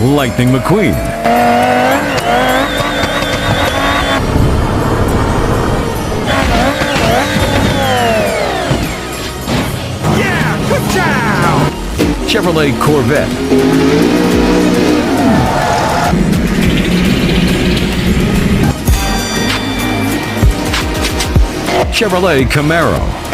Lightning McQueen. Yeah, good job! Chevrolet Corvette. Chevrolet Camaro.